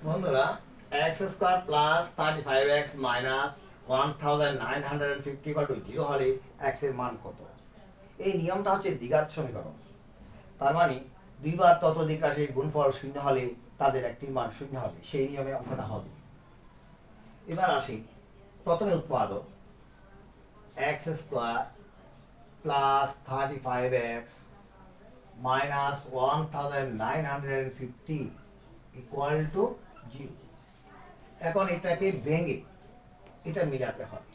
বন্ধুরা x square plus 35x minus 1950 equal to 0 হলে x এর মান কত? এই নিয়মটা হচ্ছে দ্বিঘাত সমীকরণ। তার মানে দুইবার ততোধিক রাশির গুণফল শূন্য হলে তাদের একটির মান শূন্য হবে, সেই নিয়মে অঙ্কটা হবে। এবার আসি, প্রথমে উৎপাদক x square plus 35x minus 1950 equal to 0। এখন এটাকে ভেঙে এটা মিলাতে হবে।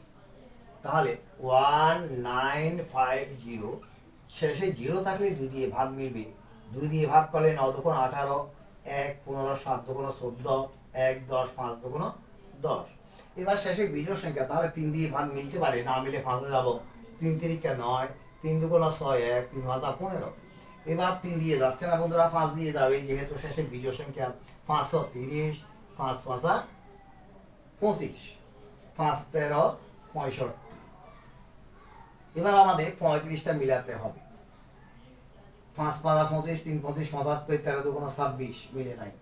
তাহলে 1950, শেষে 0 থাকলে 2 দিয়ে ভাগ মিলবে। 2 দিয়ে ভাগ করলে 9 দুগুণ 18, 1 15, 7 দুগুণ 14, 1 10, 5 দুগুণ 10। এবার শেষে বিজোড় সংখ্যা, তাহলে 3 দিয়ে ভাগ মিলতে পারে, না মিলে 5 যাব। 3 তিরিকা 9, 3 দুগুণ 6, 1 3 ভাজা 15। এবার 3 দিয়ে যাচ্ছে না বন্ধুরা, 5 দিয়ে যাবে, যেহেতু শেষে বিজোড় সংখ্যা। 530, 5 ভাজা 25, 5 13 65। এবার আমাদের 35টা মিলাতে হবে। 5 ভাজা 25, 3 25 75, 13 দুগুণ 26, মিলে নাই।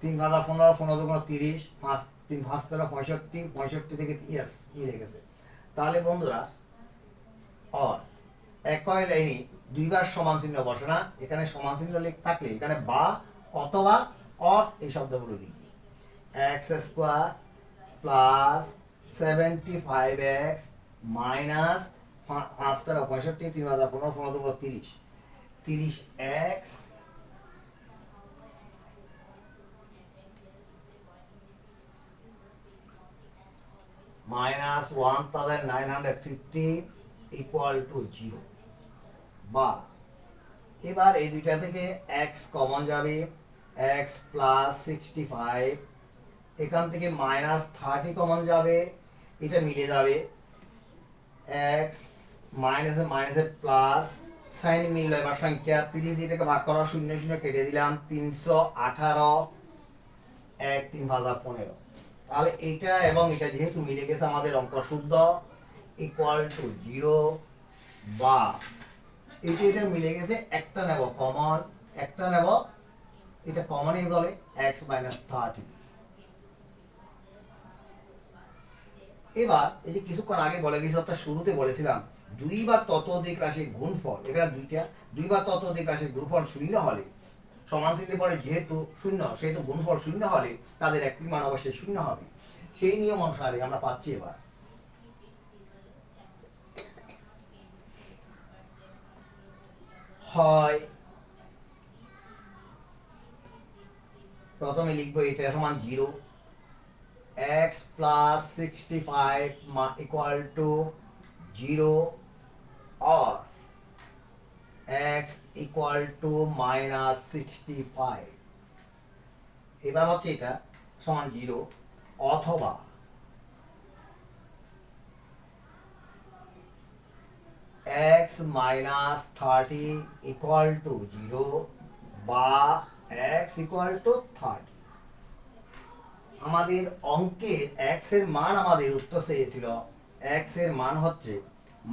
3 ভাজা 15, 15 দুগুণ 30, 5 3 5 13 65, 65 থেকে ইয়েস মিলে গেছে। তাহলে বন্ধুরা একই লাইনে দুইবার সমান চিহ্ন বসে না, এখানে সমান চিহ্ন থাকলে এখানে বা অথবা অর এই শব্দগুলো লিখবি। X square plus 75x minus 5 13 65, 3 ভাজা 15, 15 দুগুণ 30, 30x মাইনাস 1950 ইকুয়াল টু 0। বা এবার এই দুইটা থেকে x কমন যাবে, x প্লাস 65, এখান থেকে মাইনাস 30 কমন যাবে, এটা মিলে যাবে। x মাইনাসে মাইনাসে প্লাস, সাইন মিলল। এবার সংখ্যা 30, এটাকে ভাগ করা 0 0 কেটে দিলাম, 318, 1 3 ভাজা 15। তাহলে এইটা এবং এটা যেহেতু মিলে গেছে, আমাদের অঙ্ক শুদ্ধ ইকুয়াল টু 0। বা এটা এটা মিলে গেছে, একটা নেব কমন, একটা নেব, এটা কমনই বলে x মাইনাস 30। এবার এই যে কিছুক্ষণ আগে বলে গেছি, অর্থাৎ শুরুতে বলেছিলাম দুই বা ততোধিক রাশির গুণফল, এখানে দুই বা ততোধিক রাশির গুণফল শূন্য হলে, সমান চিহ্নের পরে যেহেতু শূন্য, সেহেতু গুণফল শূন্য হলে তাদের একটি মান অবশ্যই শূন্য হবে। সেই নিয়ম অনুসারে আমরা পাচ্ছি এবার হয়, প্রথমে লিখবো এটা সমান 0, x plus 65 equal to 0, or x equal to minus 65। এবার হচ্ছে এটা সমান 0, অথবা x মাইনাস 30 ইকুয়াল টু 0, বা x ইকুয়াল টু 30। আমাদের অঙ্কের x এর মান, আমাদের উত্তর চেয়েছিল x এর মান হচ্ছে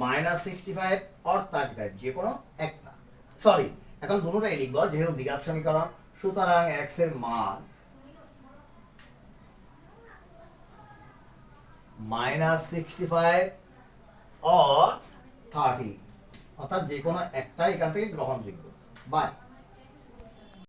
মাইনাস 65 অর 35, যে কোনো একটা। সরি, এখন দুটোটাই লিখবো যেহেতু দ্বিঘাত সমীকরণ। সুতরাং x এর মান মাইনাস 65 অর 30, অর্থাৎ যে কোনো একটা এখান থেকে গ্রহণযোগ্য। বাই।